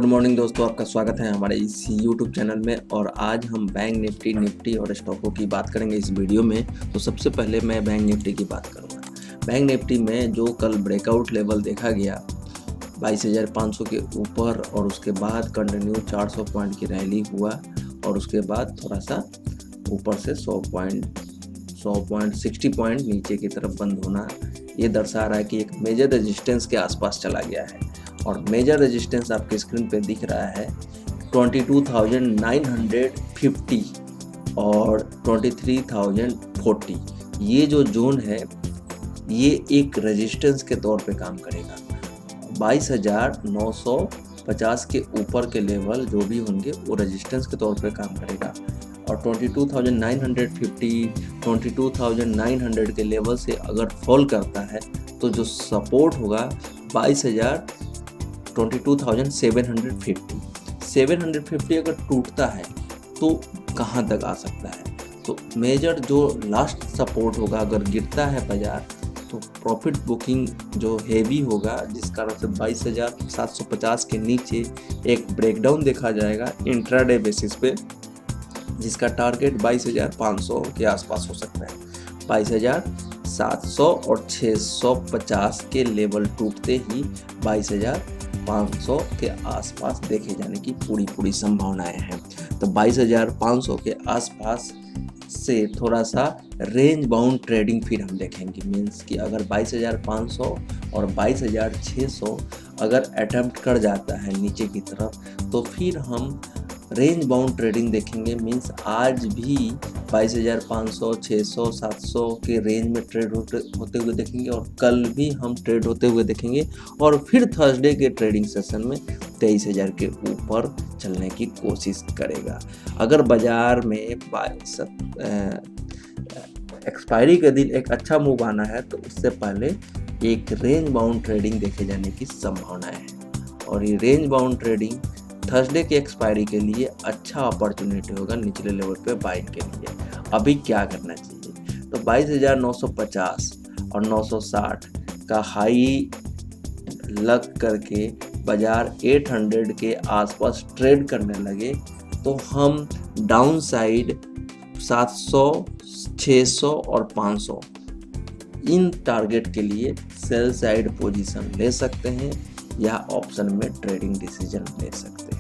Morning दोस्तों, आपका स्वागत है हमारे इस यूट्यूब चैनल में। और आज हम बैंक निफ्टी और स्टॉकों की बात करेंगे इस वीडियो में। तो सबसे पहले मैं बैंक निफ्टी की बात करूंगा। बैंक निफ्टी में जो कल ब्रेकआउट लेवल देखा गया 22,500 के ऊपर, और उसके बाद कंटिन्यू 400 पॉइंट की रैली हुआ, और उसके बाद थोड़ा सा ऊपर से 100 पॉइंट 60 पॉइंट नीचे की तरफ बंद होना, ये दर्शा रहा है कि एक मेजर रेजिस्टेंस के आसपास चला गया है। और मेजर रेजिस्टेंस आपके स्क्रीन पे दिख रहा है 22,950 और 23,040। ये जो जोन है ये एक रेजिस्टेंस के तौर पे काम करेगा। 22,950 के ऊपर के लेवल जो भी होंगे वो रेजिस्टेंस के तौर पे काम करेगा, और 22,950 22,900 के लेवल से अगर फॉल करता है तो जो सपोर्ट होगा 22,750 अगर टूटता है तो कहाँ तक आ सकता है। तो मेजर जो लास्ट सपोर्ट होगा, अगर गिरता है बाजार तो प्रॉफिट बुकिंग जो हेवी होगा, जिस कारण से 22,750 के नीचे एक ब्रेकडाउन देखा जाएगा इंट्राडे बेसिस पे, जिसका टारगेट 22,500 के आसपास हो सकता है। 22,700 और 650 के लेवल टूटते ही 22,500 के आसपास देखे जाने की पूरी संभावनाएं हैं। तो 22,500 के आसपास से थोड़ा सा रेंज बाउंड ट्रेडिंग फिर हम देखेंगे। मीन्स कि अगर 22,500 और 22,600 अगर अटेम्प्ट कर जाता है नीचे की तरफ, तो फिर हम रेंज बाउंड ट्रेडिंग देखेंगे। मीन्स आज भी 22,500, 600, 700 के रेंज में ट्रेड होते हुए देखेंगे, और कल भी हम ट्रेड होते हुए देखेंगे, और फिर थर्सडे के ट्रेडिंग सेशन में 23,000 के ऊपर चलने की कोशिश करेगा। अगर बाजार में एक्सपायरी के दिन एक अच्छा मूव आना है तो उससे पहले एक रेंज बाउंड ट्रेडिंग देखे जाने की संभावना है, और ये रेंज बाउंड ट्रेडिंग थर्सडे के एक्सपायरी के लिए अच्छा अपॉर्चुनिटी होगा निचले लेवल पे बाइंग के लिए। अभी क्या करना चाहिए, तो 22,950 और 960 का हाई लग करके बाजार 800 के आसपास ट्रेड करने लगे तो हम डाउन साइड 700, 600 और 500 इन टारगेट के लिए सेल साइड पोजीशन ले सकते हैं, या ऑप्शन में ट्रेडिंग डिसीजन ले सकते हैं।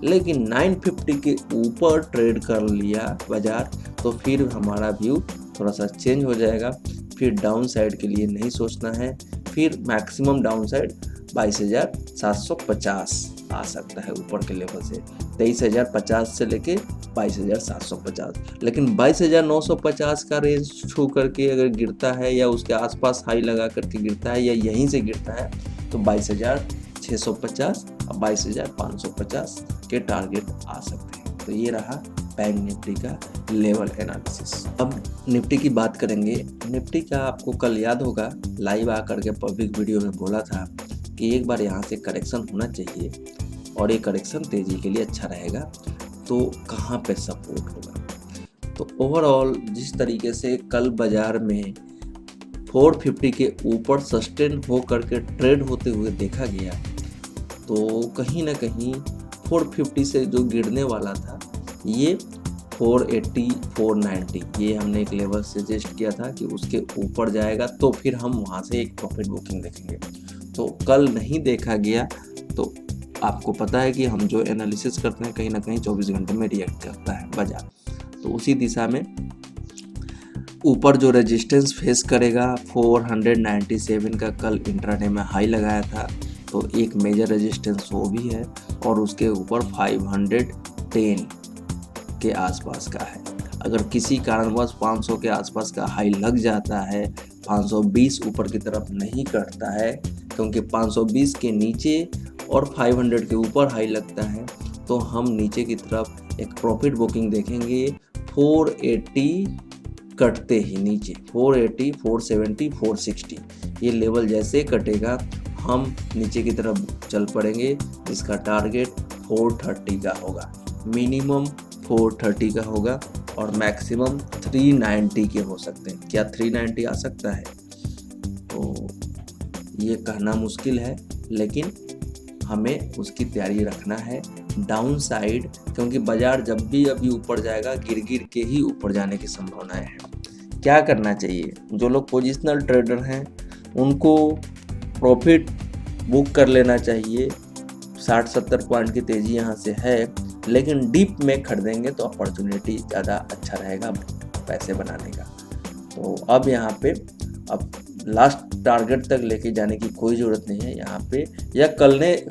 लेकिन 950 के ऊपर ट्रेड कर लिया बाजार तो फिर हमारा व्यू थोड़ा सा चेंज हो जाएगा। फिर डाउन साइड के लिए नहीं सोचना है, फिर मैक्सिमम डाउन साइड 22,750 आ सकता है ऊपर के लेवल से, 23,050 से लेके 22,750। लेकिन 22,950 का रेंज छू करके अगर गिरता है, या उसके आसपास हाई लगा करके गिरता है, या यहीं से गिरता है, तो 22,650 और 22,550 के टारगेट आ सकते हैं। तो ये रहा बैंक निफ्टी का लेवल एनालिसिस। अब निफ्टी की बात करेंगे। निफ्टी का आपको कल याद होगा लाइव आकर के पब्लिक वीडियो में बोला था कि एक बार यहाँ से करेक्शन होना चाहिए, और ये करेक्शन तेजी के लिए अच्छा रहेगा। तो कहाँ पे सपोर्ट होगा, तो ओवरऑल जिस तरीके से कल बाजार में 450 के ऊपर सस्टेन हो करके ट्रेड होते हुए देखा गया, तो कहीं ना कहीं 450 से जो गिरने वाला था ये 480, 490, ये हमने एक लेवल सजेस्ट किया था कि उसके ऊपर जाएगा तो फिर हम वहाँ से एक प्रॉफिट बुकिंग देखेंगे। तो कल नहीं देखा गया, तो आपको पता है कि हम जो एनालिसिस करते हैं कहीं ना कहीं 24 घंटे में रिएक्ट करता है बाजार। तो उसी दिशा में ऊपर जो रेजिस्टेंस फेस करेगा 497 का कल इंट्राडे में हाई लगाया था, तो एक मेजर रेजिस्टेंस वो भी है, और उसके ऊपर 510 के आसपास का है। अगर किसी कारणवश 500 के आसपास का हाई लग जाता है, 520 ऊपर की तरफ नहीं कटता है, क्योंकि 520 के नीचे और 500 के ऊपर हाई लगता है, तो हम नीचे की तरफ एक प्रॉफिट बुकिंग देखेंगे 480 कटते ही नीचे, 480, 470, 460 ये लेवल जैसे कटेगा हम नीचे की तरफ चल पड़ेंगे, जिसका टारगेट 430 का होगा, मिनिमम 430 का होगा, और मैक्सिमम 390 के हो सकते हैं। क्या 390 आ सकता है, तो ये कहना मुश्किल है, लेकिन हमें उसकी तैयारी रखना है। डाउन साइड, क्योंकि बाजार जब भी अभी ऊपर जाएगा गिर गिर के ही ऊपर जाने की संभावनाएं है। क्या करना चाहिए? जो लोग पोजिशनल ट्रेडर हैं उनको प्रॉफिट बुक कर लेना चाहिए। 60-70 पॉइंट की तेज़ी यहाँ से है, लेकिन डीप में खरीदेंगे तो अपॉर्चुनिटी ज़्यादा अच्छा रहेगा पैसे बनाने का। तो अब यहाँ पे अब लास्ट टारगेट तक लेके जाने की कोई ज़रूरत नहीं है यहाँ पे, या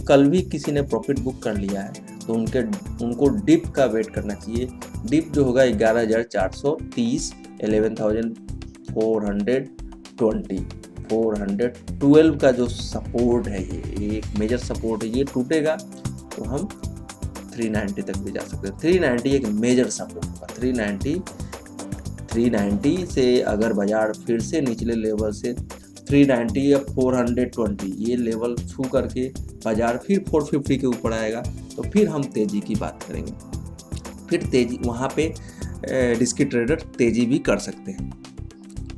कल भी किसी ने प्रॉफिट बुक कर लिया है तो उनको डिप का वेट करना चाहिए। डिप जो होगा 11,430, 11,420, 412 का जो सपोर्ट है, ये एक मेजर सपोर्ट है, ये टूटेगा तो हम 390 तक भी जा सकते हैं। 390 एक मेजर सपोर्ट होगा। 390 से अगर बाजार फिर से निचले लेवल से 390 या 420 ये लेवल छू करके बाजार फिर 450 के ऊपर आएगा तो फिर हम तेज़ी की बात करेंगे। फिर तेज़ी वहाँ पे रिस्की ट्रेडर तेज़ी भी कर सकते हैं।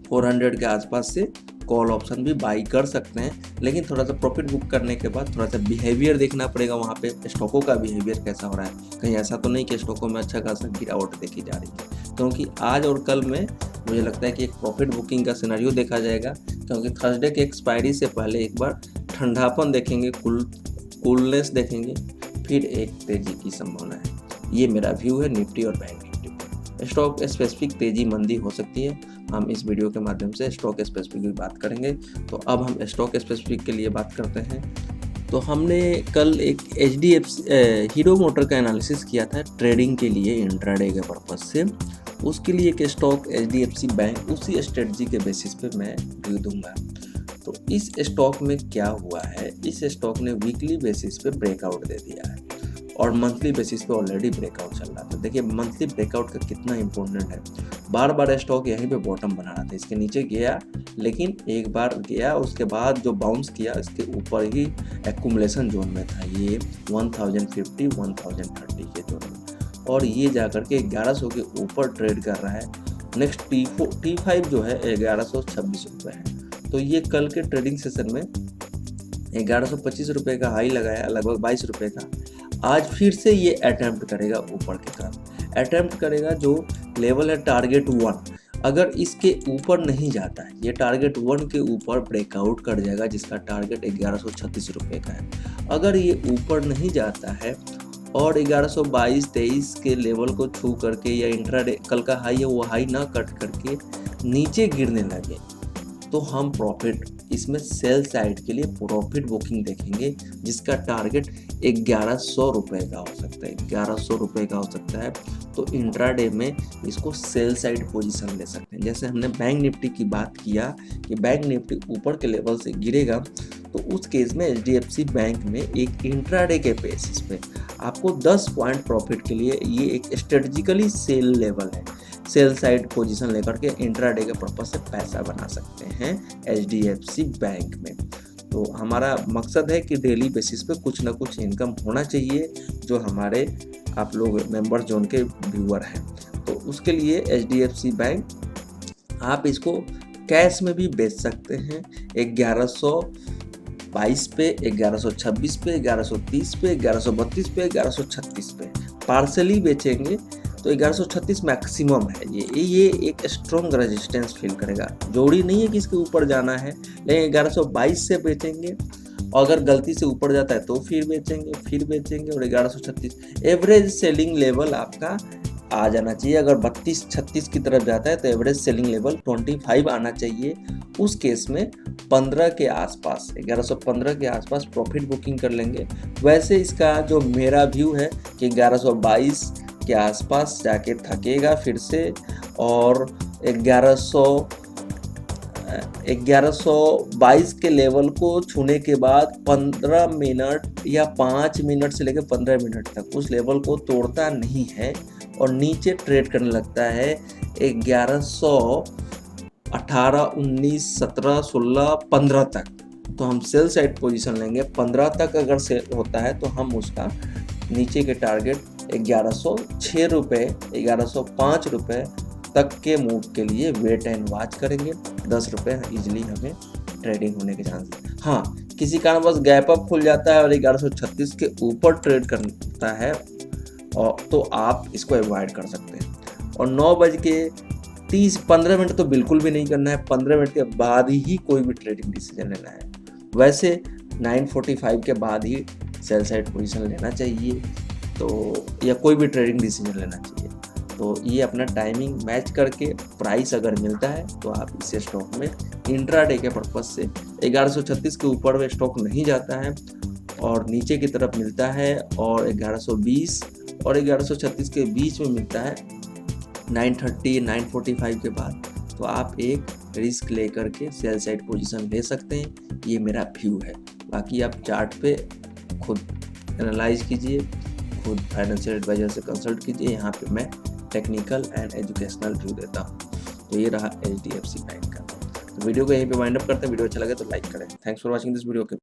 400 के आसपास से कॉल ऑप्शन भी बाई कर सकते हैं, लेकिन थोड़ा सा प्रॉफिट बुक करने के बाद थोड़ा सा बिहेवियर देखना पड़ेगा वहाँ पे, स्टॉकों का बिहेवियर कैसा हो रहा है। कहीं ऐसा तो नहीं कि स्टॉकों में अच्छा खासा गिरावट देखी जा रही है, क्योंकि आज और कल में मुझे लगता है कि एक प्रॉफिट बुकिंग का सिनेरियो देखा जाएगा, क्योंकि थर्सडे के एक्सपायरी से पहले एक बार ठंडापन देखेंगे, कूलनेस देखेंगे, फिर एक तेज़ी की संभावना है। ये मेरा व्यू है निफ्टी और बैंक निफ्टी। स्टॉक स्पेसिफिक तेज़ी मंदी हो सकती है, हम इस वीडियो के माध्यम से स्टॉक स्पेसिफिक की बात करेंगे। तो अब हम स्टॉक स्पेसिफिक के लिए बात करते हैं। तो हमने कल एक हीरो मोटर का एनालिसिस किया था ट्रेडिंग के लिए, इंट्राडे के पर्पज़ से। उसके लिए एक स्टॉक HDFC बैंक, उसी स्ट्रेटजी के बेसिस पे मैं व्यू दूंगा। तो इस स्टॉक में क्या हुआ है, इस स्टॉक ने वीकली बेसिस पे ब्रेकआउट दे दिया है और मंथली बेसिस पे ऑलरेडी ब्रेकआउट चल रहा था। देखिए मंथली ब्रेकआउट का कितना इंपॉर्टेंट है। बार बार स्टॉक यहीं पे बॉटम बना रहा था, इसके नीचे गया, लेकिन एक बार गया उसके बाद जो बाउंस किया इसके ऊपर ही एक्यूमुलेशन जोन में था, ये 1050, 1030 के जोन में, और ये जाकर के 1100 के ऊपर ट्रेड कर रहा है। नेक्स्ट T5 जो है 1126 रुपये है। तो ये कल के ट्रेडिंग सेशन में 1125 रुपये का हाई लगाया, लगभग 22 रुपये का। आज फिर से ये अटेम्प्ट करेगा ऊपर की तरफ, अटेम्प्ट करेगा जो लेवल है टारगेट 1। अगर इसके ऊपर नहीं जाता है, ये टारगेट 1 के ऊपर ब्रेकआउट कर जाएगा, जिसका टारगेट 1136 रुपये का है। अगर ये ऊपर नहीं जाता है और 1122-23 के लेवल को छू करके या इंट्राडे कल का हाई है वो हाई ना कट करके नीचे गिरने लगे, तो हम प्रॉफिट इसमें सेल साइड के लिए प्रॉफिट बुकिंग देखेंगे, जिसका टारगेट 1100 रुपये का हो सकता है, 1100 रुपये का हो सकता है। तो इंट्राडे में इसको सेल साइड पोजीशन ले सकते हैं। जैसे हमने बैंक निफ्टी की बात किया कि बैंक निफ्टी ऊपर के लेवल से गिरेगा, तो उस केस में HDFC बैंक में एक इंट्राडे के बेसिस पे आपको 10 पॉइंट प्रॉफिट के लिए ये एक स्ट्रेटजिकली सेल लेवल है, सेल साइड पोजीशन लेकर के इंट्राडे के पर्पज से पैसा बना सकते हैं HDFC बैंक में। तो हमारा मकसद है कि डेली बेसिस पे कुछ ना कुछ इनकम होना चाहिए, जो हमारे आप लोग मेंबर जोन के व्यूअर हैं। तो उसके लिए HDFC बैंक आप इसको कैश में भी बेच सकते हैं, 1122 पे, 1126 पे, 1130 पे, 1132 पे, 1136 पे पार्सली बेचेंगे तो 1136 मैक्सिमम है। ये एक स्ट्रॉन्ग रेजिस्टेंस फील करेगा। जोड़ी नहीं है कि इसके ऊपर जाना है, लेकिन 1122 से बेचेंगे, और अगर गलती से ऊपर जाता है तो फिर बेचेंगे और 1136 एवरेज सेलिंग लेवल आपका आ जाना चाहिए। अगर 32-36 की तरफ जाता है तो एवरेज सेलिंग लेवल 25 आना चाहिए। उस केस में 15 के आसपास, 1115 के आसपास प्रॉफिट बुकिंग कर लेंगे। वैसे इसका जो मेरा व्यू है कि 1122 के आसपास जाके थकेगा फिर से, और 1122 के लेवल को छूने के बाद 15 मिनट या 5 मिनट से लेकर 15 मिनट तक उस लेवल को तोड़ता नहीं है और नीचे ट्रेड करने लगता है 1118, 19, 17, 16, 15 तक, तो हम सेल साइड पोजीशन लेंगे। 15 तक अगर सेल होता है तो हम उसका नीचे के टारगेट 1106 रुपये, 1105 रुपये तक के मूव के लिए वेट एंड वॉच करेंगे। 10 रुपये इजीली हमें ट्रेडिंग होने के चांस। हाँ, किसी कारणवश गैप अप खुल जाता है और 1136 के ऊपर ट्रेड करता है और तो आप इसको अवॉइड कर सकते हैं। और 9:30-15 मिनट तो बिल्कुल भी नहीं करना है, 15 मिनट के बाद ही कोई भी ट्रेडिंग डिसीजन लेना है। वैसे 9:45 के बाद ही सेल साइड पोजीशन लेना चाहिए, तो या कोई भी ट्रेडिंग डिसीजन लेना चाहिए। तो ये अपना टाइमिंग मैच करके प्राइस अगर मिलता है तो आप इसे स्टॉक में इंट्राडे के पर्पज से 1136 के ऊपर में स्टॉक नहीं जाता है और नीचे की तरफ मिलता है और 1120 और 1136 के बीच में मिलता है 9:30 9:45 के बाद, तो आप एक रिस्क लेकर के सेल साइड पोजीशन ले सकते हैं। ये मेरा व्यू है। बाकी आप चार्ट पे खुद एनालाइज कीजिए, खुद फाइनेंशियल एडवाइजर से कंसल्ट कीजिए। यहाँ पे मैं टेक्निकल एंड एजुकेशनल व्यू देता हूँ। तो ये रहा HDFC बैंक का। तो वीडियो को यहीं पे वाइंड अप करते हैं। वीडियो अच्छा लगे तो लाइक करें। Thanks for watching this video.